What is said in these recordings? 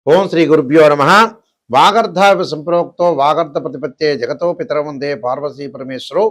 ఓం శ్రీ గురుభ్యో నమ. వాగర్ధావి సంప్రోక్తో వాగర్ధ ప్రతిపత్తే జగతో పితరం వందే పార్వతీ పరమేశ్వరో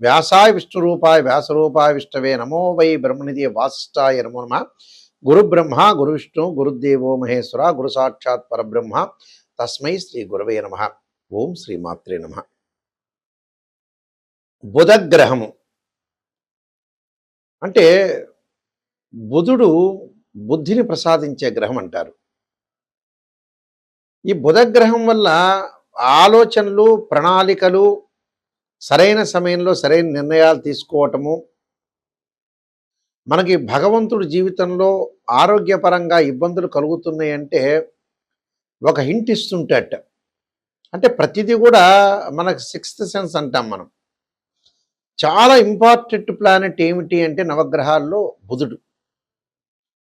వ్యాసాయ విష్ణురూపాయ వ్యాసరూపాయ విష్ణవే నమో వై బ్రహ్మనిధి వాసిష్ఠాయ నమో నమ. గురు బ్రహ్మ గురు విష్ణు గురుదేవో మహేశ్వర గురు సాక్షాత్ పరబ్రహ్మ తస్మై శ్రీ గురవే నమ. ఓం శ్రీ మాత్రే నమ. బుధగ్రహము అంటే బుధుడు బుద్ధిని ప్రసాదించే గ్రహం అంటారు. ఈ బుధగ్రహం వల్ల ఆలోచనలు ప్రణాళికలు సరైన సమయంలో సరైన నిర్ణయాలు తీసుకోవటము, మనకి భగవంతుడి జీవితంలో ఆరోగ్యపరంగా ఇబ్బందులు కలుగుతున్నాయంటే ఒక హింట్ ఇస్తుంటేట. అంటే ప్రతిదీ కూడా మనకు సిక్స్త్ సెన్స్ అంటాం మనం. చాలా ఇంపార్టెంట్ ప్లానెట్ ఏమిటి అంటే నవగ్రహాల్లో బుధుడు.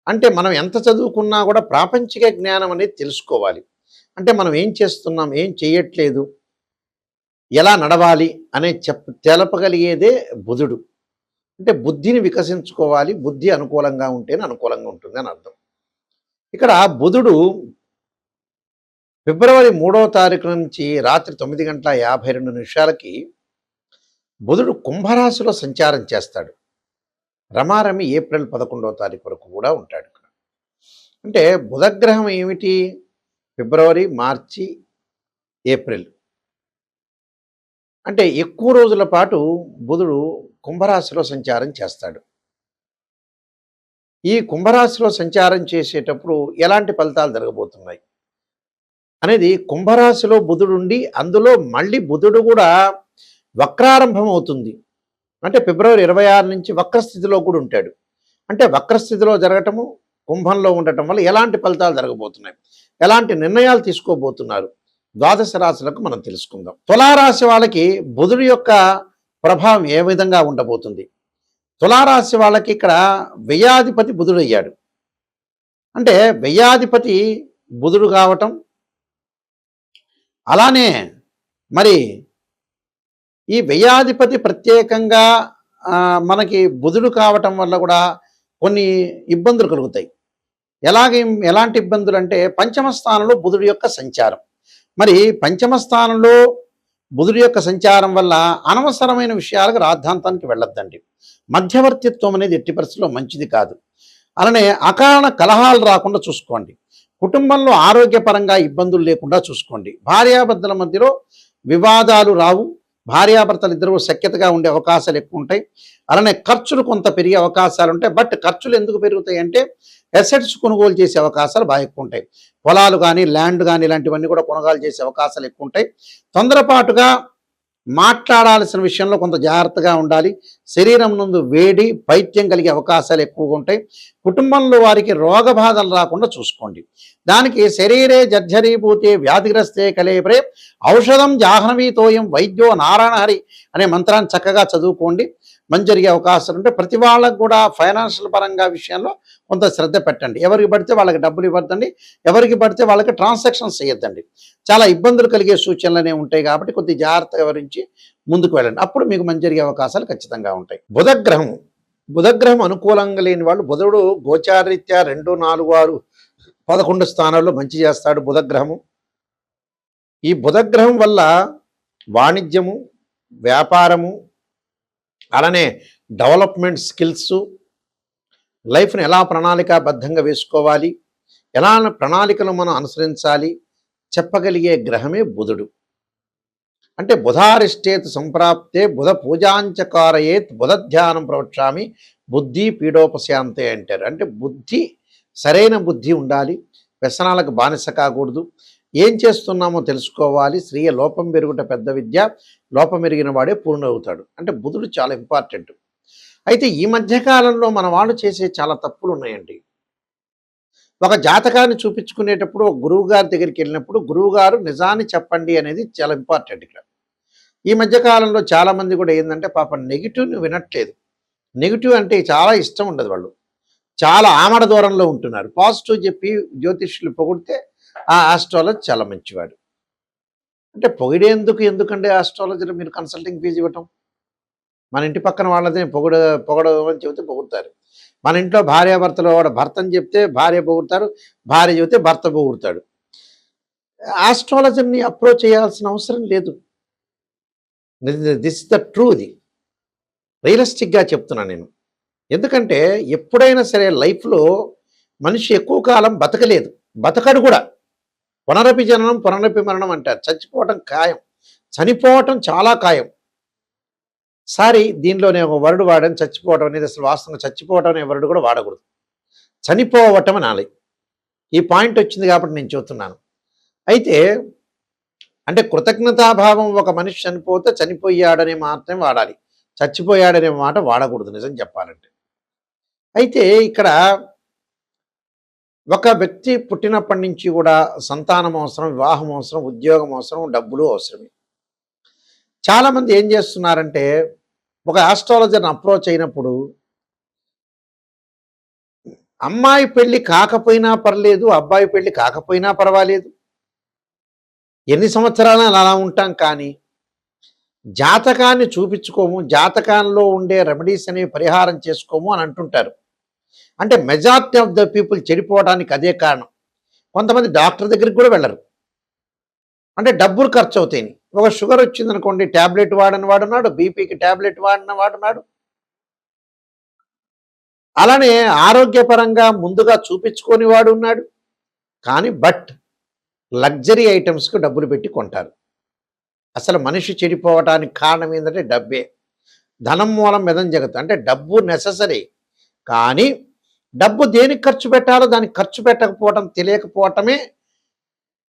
అంటే మనం ఎంత చదువుకున్నా కూడా ప్రాపంచిక జ్ఞానం అనేది తెలుసుకోవాలి. అంటే మనం ఏం చేస్తున్నాం, ఏం చేయట్లేదు, ఎలా నడవాలి అనే తెలపగలిగేదే బుధుడు. అంటే బుద్ధిని వికసించుకోవాలి, బుద్ధి అనుకూలంగా ఉంటేనే అనుకూలంగా ఉంటుంది అని అర్థం. ఇక్కడ బుధుడు ఫిబ్రవరి 3వ తారీఖు నుంచి రాత్రి 9:52 బుధుడు కుంభరాశిలో సంచారం చేస్తాడు. రమారమి ఏప్రిల్ 11వ తారీఖు వరకు కూడా ఉంటాడు ఇక్కడ. అంటే బుధగ్రహం ఏమిటి? ఫిబ్రవరి, మార్చి, ఏప్రిల్ అంటే ఎక్కువ రోజుల పాటు బుధుడు కుంభరాశిలో సంచారం చేస్తాడు. ఈ కుంభరాశిలో సంచారం చేసేటప్పుడు ఎలాంటి ఫలితాలు జరగబోతున్నాయి అనేది, కుంభరాశిలో బుధుడు ఉండి అందులో మళ్ళీ బుధుడు కూడా వక్రారంభం అవుతుంది. అంటే ఫిబ్రవరి 26 నుంచి వక్రస్థితిలో కూడా ఉంటాడు. అంటే వక్రస్థితిలో జరగటము, కుంభంలో ఉండటం వల్ల ఎలాంటి ఫలితాలు జరగబోతున్నాయి, ఎలాంటి నిర్ణయాలు తీసుకోబోతున్నారు, ద్వాదశ రాశులకు మనం తెలుసుకుందాం. తులారాశి వాళ్ళకి బుధుడి యొక్క ప్రభావం ఏ విధంగా ఉండబోతుంది? తులారాశి వాళ్ళకి ఇక్కడ వ్యయాధిపతి బుధుడు అయ్యాడు. అంటే వ్యయాధిపతి బుధుడు కావటం, అలానే మరి ఈ వ్యయాధిపతి ప్రత్యేకంగా మనకి బుధుడు కావటం వల్ల కూడా కొన్ని ఇబ్బందులు కలుగుతాయి. ఎలాంటి ఇబ్బందులు అంటే, పంచమ స్థానంలో బుధుడి యొక్క సంచారం. మరి పంచమ స్థానంలో బుధుడి యొక్క సంచారం వల్ల అనవసరమైన విషయాలకు రాద్ధాంతానికి వెళ్ళొద్దండి. మధ్యవర్తిత్వం అనేది ఎట్టి పరిస్థితుల్లో మంచిది కాదు. అలానే అకారణ కలహాలు రాకుండా చూసుకోండి. కుటుంబంలో ఆరోగ్యపరంగా ఇబ్బందులు లేకుండా చూసుకోండి. భార్యాభర్తల మధ్యలో వివాదాలు రావు. భార్యాభర్తలు ఇద్దరు సఖ్యతగా ఉండే అవకాశాలు ఎక్కువ ఉంటాయి. అలానే ఖర్చులు కొంత పెరిగే అవకాశాలు ఉంటాయి. బట్ ఖర్చులు ఎందుకు పెరుగుతాయి అంటే, అసెట్స్ కొనుగోలు చేసే అవకాశాలు బాగా ఎక్కువ ఉంటాయి. పొలాలు కానీ ల్యాండ్ కానీ ఇలాంటివన్నీ కూడా కొనుగోలు చేసే అవకాశాలు ఎక్కువ ఉంటాయి. తొందరపాటుగా మాట్లాడాల్సిన విషయంలో కొంత జాగ్రత్తగా ఉండాలి. శరీరం నందు వేడి పైత్యం కలిగే అవకాశాలు ఎక్కువగా ఉంటాయి. కుటుంబంలో వారికి రోగ బాధలు రాకుండా చూసుకోండి. దానికి శరీరే జర్జరీభూతే వ్యాధిగ్రస్తే కలేపరే ఔషధం జాహ్నవీతోయం వైద్యో నారాయణహరి అనే మంత్రాన్ని చక్కగా చదువుకోండి. మంచి జరిగే అవకాశాలు ఉంటే ప్రతి వాళ్ళకు కూడా ఫైనాన్షియల్ పరంగా విషయంలో కొంత శ్రద్ధ పెట్టండి. ఎవరికి పడితే వాళ్ళకి డబ్బులు ఇవ్వద్దండి, ఎవరికి పడితే వాళ్ళకి ట్రాన్సాక్షన్స్ చేయొద్దండి. చాలా ఇబ్బందులు కలిగే సూచనలనే ఉంటాయి కాబట్టి కొద్ది జాగ్రత్తగా వివరించి ముందుకు వెళ్ళండి. అప్పుడు మీకు మంచి జరిగే అవకాశాలు ఖచ్చితంగా ఉంటాయి. బుధగ్రహం అనుకూలంగా లేని వాళ్ళు, బుధుడు గోచారరీత్యా 2, 4, 6, 11 స్థానాల్లో మంచి చేస్తాడు బుధగ్రహము. ఈ బుధగ్రహం వల్ల వాణిజ్యము, వ్యాపారము, అలానే డెవలప్మెంట్ స్కిల్స్, లైఫ్ని ఎలా ప్రణాళికాబద్ధంగా వేసుకోవాలి, ఎలా ప్రణాళికలు మనం అనుసరించాలి చెప్పగలిగే గ్రహమే బుధుడు. అంటే బుధారిష్టేత్ సంప్రాప్తే బుధ పూజాంచకారయేత్ బుధ ధ్యానం ప్రవక్ష్యామి బుద్ధి పీడోపశాంతే అంటారు. అంటే బుద్ధి, సరైన బుద్ధి ఉండాలి. వ్యసనాలకు బానిస కాకూడదు. ఏం చేస్తున్నామో తెలుసుకోవాలి. స్త్రీయ లోపం పెరుగుట పెద్ద విద్య, లోపం ఎరిగిన వాడే పూర్ణవుతాడు. అంటే బుధుడు చాలా ఇంపార్టెంట్. అయితే ఈ మధ్యకాలంలో మన వాళ్ళు చేసే చాలా తప్పులు ఉన్నాయండి. ఒక జాతకాన్ని చూపించుకునేటప్పుడు ఒక గురువు గారి దగ్గరికి వెళ్ళినప్పుడు గురువు గారు నిజాన్ని చెప్పండి అనేది చాలా ఇంపార్టెంట్ ఇక్కడ. ఈ మధ్యకాలంలో చాలామంది కూడా ఏంటంటే పాపం నెగిటివ్ని వినట్లేదు. నెగిటివ్ అంటే చాలా ఇష్టం ఉండదు. వాళ్ళు చాలా ఆమడ దూరంలో ఉంటున్నారు. పాజిటివ్ చెప్పి జ్యోతిష్యులు పొగిడితే ఆ ఆస్ట్రాలజీ చాలా మంచివాడు. అంటే ఎందుకంటే ఆస్ట్రాలజీలో మీరు కన్సల్టింగ్ ఫీజు ఇవ్వటం? మన ఇంటి పక్కన వాళ్ళదే పొగడమని చెబితే పొగుడతారు. మన ఇంట్లో భార్యాభర్తలు, వాడు భర్తని చెప్తే భార్య పొగుడతారు, భార్య చెబితే భర్త పొగుడతాడు. ఆస్ట్రాలజర్ని అప్రోచ్ చేయాల్సిన అవసరం లేదు. This is the true. ఇది రియలిస్టిక్గా చెప్తున్నాను నేను. ఎందుకంటే ఎప్పుడైనా సరే లైఫ్లో మనిషి ఎక్కువ కాలం బతకలేదు, బతకడు కూడా. పునరపి జననం పునరపి మరణం అంటారు. చచ్చిపోవటం ఖాయం, చనిపోవటం చాలా ఖాయం. సారీ, దీనిలో నేను ఒక వర్డ్ వాడాను, చచ్చిపోవటం అనేది. అసలు వాస్తవంగా చచ్చిపోవటం అనే వర్డ్ కూడా వాడకూడదు, చనిపోవటం అనాలి. ఈ పాయింట్ వచ్చింది కాబట్టి నేను చెబుతున్నాను. అయితే అంటే కృతజ్ఞతాభావం, ఒక మనిషి చనిపోతే చనిపోయాడనే మాత్రమే వాడాలి, చచ్చిపోయాడనే మాట వాడకూడదు నిజం చెప్పాలంటే. అయితే ఇక్కడ ఒక వ్యక్తి పుట్టినప్పటి నుంచి కూడా సంతానం అవసరం, వివాహం అవసరం, ఉద్యోగం అవసరం, డబ్బులు అవసరమే. చాలామంది ఏం చేస్తున్నారంటే ఒక ఆస్ట్రాలజర్ని అప్రోచ్ అయినప్పుడు అమ్మాయి పెళ్లి కాకపోయినా పర్లేదు, అబ్బాయి పెళ్లి కాకపోయినా పర్వాలేదు, ఎన్ని సంవత్సరాలు అలా ఉంటాం, కానీ జాతకాన్ని చూపించుకోము, జాతకాల్లో ఉండే రెమెడీస్ అనేవి పరిహారం చేసుకోము అని అంటుంటారు. అంటే మెజారిటీ ఆఫ్ ద పీపుల్ చెడిపోవడానికి అదే కారణం. కొంతమంది డాక్టర్ దగ్గరికి కూడా వెళ్ళరు, అంటే డబ్బులు ఖర్చు అవుతాయి. ఒక షుగర్ వచ్చిందనుకోండి, ట్యాబ్లెట్ వాడని వాడున్నాడు, బీపీకి ట్యాబ్లెట్ వాడిన వాడున్నాడు. అలానే ఆరోగ్యపరంగా ముందుగా చూపించుకొని వాడు ఉన్నాడు. కానీ లగ్జరీ ఐటమ్స్కి డబ్బులు పెట్టి కొంటారు. అసలు మనిషి చెడిపోవటానికి కారణం ఏంటంటే డబ్బే. ధనం మూలం మెదం జగత్. అంటే డబ్బు నెససరీ, కానీ డబ్బు దేనికి ఖర్చు పెట్టాలో దానికి ఖర్చు పెట్టకపోవటం, తెలియకపోవటమే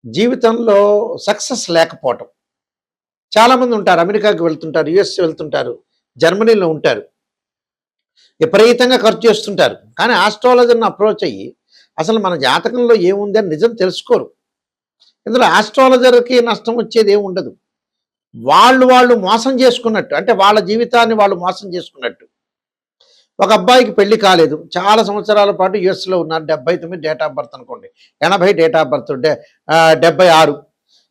జీవితంలో సక్సెస్ లేకపోవటం. చాలామంది ఉంటారు, అమెరికాకి వెళ్తుంటారు, యుఎస్ వెళ్తుంటారు, జర్మనీలో ఉంటారు, విపరీతంగా ఖర్చు చేస్తుంటారు. కానీ ఆస్ట్రాలజర్ని అప్రోచ్ అయ్యి అసలు మన జాతకంలో ఏముంది అని నిజం తెలుసుకోరు. ఇందులో ఆస్ట్రాలజర్కి నష్టం వచ్చేది ఏమి ఉండదు. వాళ్ళు మోసం చేసుకున్నట్టు, అంటే వాళ్ళ జీవితాన్ని వాళ్ళు మోసం చేసుకున్నట్టు. ఒక అబ్బాయికి పెళ్లి కాలేదు, చాలా సంవత్సరాల పాటు యుఎస్లో ఉన్నారు, 79 డేట్ ఆఫ్ బర్త్ అనుకోండి, 80 డేట్ ఆఫ్ బర్త్, 76.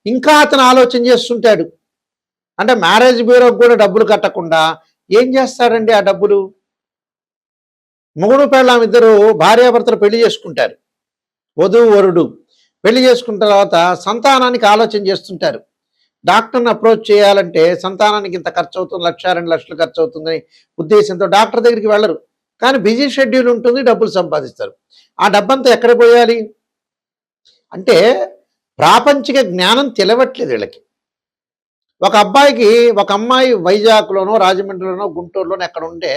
ఇంకా అతను ఆలోచన చేస్తుంటాడు. అంటే మ్యారేజ్ బ్యూరోకి కూడా డబ్బులు కట్టకుండా ఏం చేస్తాడండి ఆ డబ్బులు? మొగుడు పెళ్ళాం ఇద్దరు భార్యాభర్తలు పెళ్లి చేసుకుంటారు, వధువు వరుడు పెళ్లి చేసుకున్న తర్వాత సంతానానికి ఆలోచన చేస్తుంటారు. డాక్టర్ని అప్రోచ్ చేయాలంటే సంతానానికి ఇంత ఖర్చు అవుతుంది, 1-2 లక్షలు ఖర్చు అవుతుందని ఉద్దేశంతో డాక్టర్ దగ్గరికి వెళ్ళరు. కానీ బిజీ షెడ్యూల్ ఉంటుంది, డబ్బులు సంపాదిస్తారు. ఆ డబ్బంతా ఎక్కడ పోయాలి? అంటే ప్రాపంచిక జ్ఞానం తెలవట్లేదు వీళ్ళకి. ఒక అబ్బాయికి ఒక అమ్మాయి వైజాగ్లోనో, రాజమండ్రిలోనో, గుంటూరులోనో ఎక్కడ ఉంటే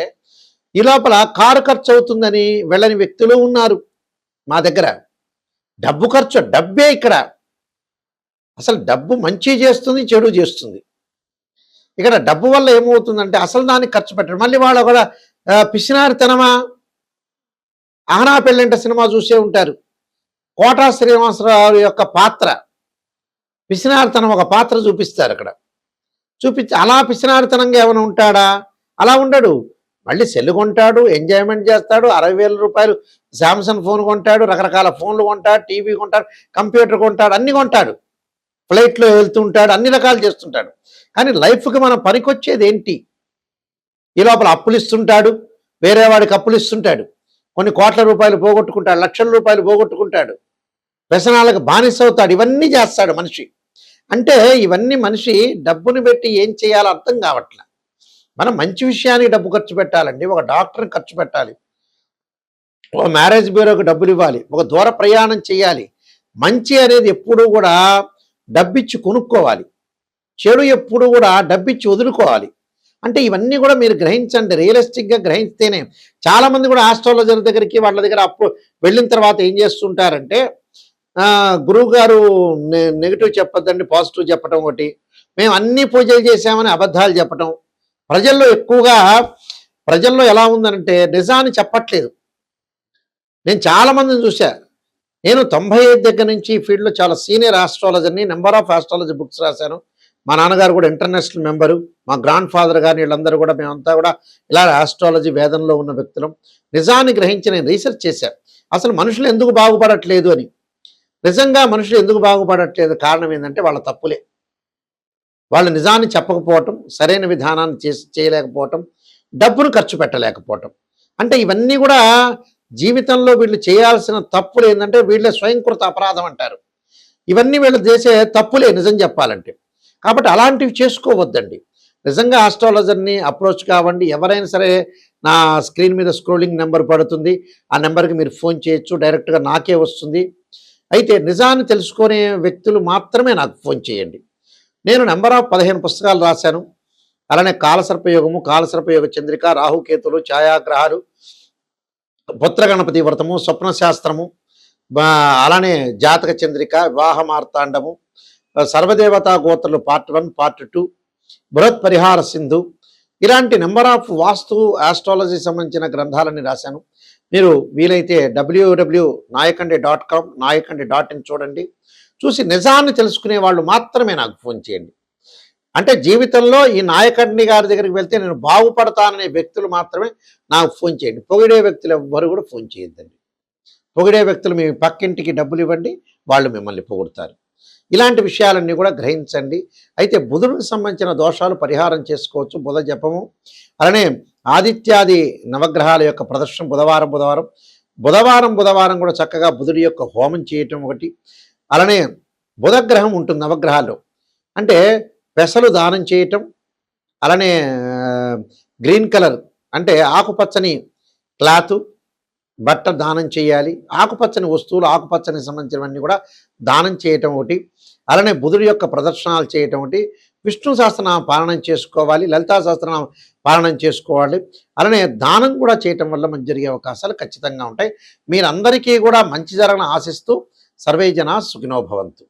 ఈ లోపల కారు ఖర్చు అవుతుందని వెళ్ళని వ్యక్తులు ఉన్నారు మా దగ్గర. డబ్బు ఖర్చు, డబ్బే ఇక్కడ. అసలు డబ్బు మంచి చేస్తుంది, చెడు చేస్తుంది. ఇక్కడ డబ్బు వల్ల ఏమవుతుందంటే అసలు దానికి ఖర్చు పెట్టడం. మళ్ళీ వాళ్ళు కూడా పిసినారితనమా? ఆహనా పెళ్ళంట సినిమా చూసే ఉంటారు. కోటా శ్రీనివాసరావు యొక్క పాత్ర పిసినారితనం, ఒక పాత్ర చూపిస్తారు అక్కడ. చూపించి అలా పిసినారితనంగా ఏమైనా ఉంటాడా? అలా ఉండడు. మళ్ళీ సెల్ కొంటాడు, ఎంజాయ్మెంట్ చేస్తాడు, 60,000 రూపాయలు శాంసంగ్ ఫోన్ కొంటాడు, రకరకాల ఫోన్లు కొంటాడు, టీవీ కొంటాడు, కంప్యూటర్ కొంటాడు, అన్నీ కొంటాడు, ఫ్లైట్లో వెళ్తూ ఉంటాడు, అన్ని రకాలు చేస్తుంటాడు. కానీ లైఫ్కి మనం పనికొచ్చేది ఏంటి? ఈ లోపల అప్పులు ఇస్తుంటాడు, వేరే వాడికి అప్పులు ఇస్తుంటాడు, కొన్ని కోట్ల రూపాయలు పోగొట్టుకుంటాడు, లక్షల రూపాయలు పోగొట్టుకుంటాడు, వ్యసనాలకు బానిస అవుతాడు. ఇవన్నీ చేస్తాడు మనిషి. అంటే ఇవన్నీ మనిషి డబ్బుని పెట్టి ఏం చేయాలో అర్థం కావట్లే. మనం మంచి విషయానికి డబ్బు ఖర్చు పెట్టాలండి, ఒక డాక్టర్ని ఖర్చు పెట్టాలి, ఒక మ్యారేజ్ బ్యూరోకి డబ్బులు ఇవ్వాలి, ఒక దూర ప్రయాణం చేయాలి. మంచి అనేది ఎప్పుడూ కూడా డబ్బిచ్చి కొనుక్కోవాలి, చెడు ఎప్పుడు కూడా డబ్బిచ్చి వదులుకోవాలి. అంటే ఇవన్నీ కూడా మీరు గ్రహించండి, రియలిస్టిక్గా గ్రహిస్తేనే. చాలామంది కూడా ఆస్ట్రాలజర్ దగ్గరికి వాళ్ళ దగ్గర వెళ్ళిన తర్వాత ఏం చేస్తుంటారంటే, గురువు గారు నెగిటివ్ చెప్పొద్దండి, పాజిటివ్ చెప్పడం ఒకటి, మేము అన్ని పూజలు చేసామని అబద్ధాలు చెప్పటం. ప్రజల్లో ఎలా ఉందనంటే నిజాన్ని చెప్పట్లేదు. నేను చాలామందిని చూశా. నేను 95 దగ్గర నుంచి ఫీల్డ్లో చాలా సీనియర్ ఆస్ట్రాలజర్ని, నెంబర్ ఆఫ్ ఆస్ట్రాలజీ బుక్స్ రాశాను. మా నాన్నగారు కూడా ఇంటర్నేషనల్ మెంబరు, మా గ్రాండ్ ఫాదర్ గారు, వీళ్ళందరూ కూడా మేమంతా కూడా ఇలా ఆస్ట్రాలజీ వేదంలో ఉన్న వ్యక్తులం. నిజాన్ని గ్రహించి నేను రీసెర్చ్ చేశాను, అసలు మనుషులు ఎందుకు బాగుపడట్లేదు అని. నిజంగా మనుషులు ఎందుకు బాగుపడట్లేదు కారణం ఏంటంటే వాళ్ళ తప్పులే. వాళ్ళు నిజాన్ని చెప్పకపోవటం, సరైన విధానాన్ని చేయలేకపోవటం, డబ్బును ఖర్చు పెట్టలేకపోవటం. అంటే ఇవన్నీ కూడా జీవితంలో వీళ్ళు చేయాల్సిన తప్పులు ఏంటంటే వీళ్ళే స్వయంకృత అపరాధం అంటారు. ఇవన్నీ వీళ్ళు చేసే తప్పులే నిజం చెప్పాలంటే. కాబట్టి అలాంటివి చేసుకోవద్దండి. నిజంగా ఆస్ట్రాలజర్‌ని అప్రోచ్ కావండి. ఎవరైనా సరే నా స్క్రీన్ మీద స్క్రోలింగ్ నెంబర్ పడుతుంది. ఆ నెంబర్‌కి మీరు ఫోన్ చేయొచ్చు. డైరెక్ట్‌గా నాకే వస్తుంది. అయితే నిజాన్ని తెలుసుకునే వ్యక్తులు మాత్రమే నాకు ఫోన్ చేయండి. నేను నంబర్ ఆఫ్ 15 పుస్తకాలు రాశాను. అలానే కాలసర్పయోగము, కాలసర్పయోగ చంద్రిక, రాహుకేతులు, ఛాయాగ్రహాలు, పుత్ర గణపతి వ్రతము, స్వప్న శాస్త్రము, బా అలానే జాతక చంద్రిక, వివాహ మార్తాండము, సర్వదేవతా గోత్రులు పార్ట్ 1, పార్ట్ 2, బృహత్ పరిహార సింధు, ఇలాంటి నెంబర్ ఆఫ్ వాస్తు ఆస్ట్రాలజీ సంబంధించిన గ్రంథాలన్నీ రాశాను. మీరు వీలైతే www.nayakhande.com nayakhande.in చూడండి. చూసి నిజాన్ని తెలుసుకునే వాళ్ళు మాత్రమే నాకు ఫోన్ చేయండి. అంటే జీవితంలో ఈ నాయకండి గారి దగ్గరికి వెళ్తే నేను బాగుపడతాననే వ్యక్తులు మాత్రమే నాకు ఫోన్ చేయండి. పొగిడే వ్యక్తులు ఎవ్వరు కూడా ఫోన్ చేయొద్దండి. పొగిడే వ్యక్తులు మీ పక్కింటికి డబ్బులు ఇవ్వండి, వాళ్ళు మిమ్మల్ని పొగుడుతారు. ఇలాంటి విషయాలన్నీ కూడా గ్రహించండి. అయితే బుధుడికి సంబంధించిన దోషాలు పరిహారం చేసుకోవచ్చు. బుధ జపము, అలానే ఆదిత్యాది నవగ్రహాల యొక్క ప్రదర్శన బుధవారం కూడా చక్కగా బుధుడి యొక్క హోమం చేయటం ఒకటి. అలానే బుధగ్రహం ఉంటుంది నవగ్రహాలు అంటే పెసలు దానం చేయటం, అలానే గ్రీన్ కలర్ అంటే ఆకుపచ్చని క్లాత్ బట్ట దానం చేయాలి. ఆకుపచ్చని వస్తువులు, ఆకుపచ్చని సంబంధించినవన్నీ కూడా దానం చేయటం ఒకటి. అలానే బుధుడి యొక్క ప్రదర్శనలు చేయటం ఒకటి. విష్ణు సహస్రనామ పాలనం చేసుకోవాలి, లలితా సహస్రనామ పాలనం చేసుకోవాలి. అలానే దానం కూడా చేయటం వల్ల మంచి జరిగే అవకాశాలు ఖచ్చితంగా ఉంటాయి. మీరందరికీ కూడా మంచి జరగని ఆశిస్తూ సర్వే జనా సుఖినో భవంతు.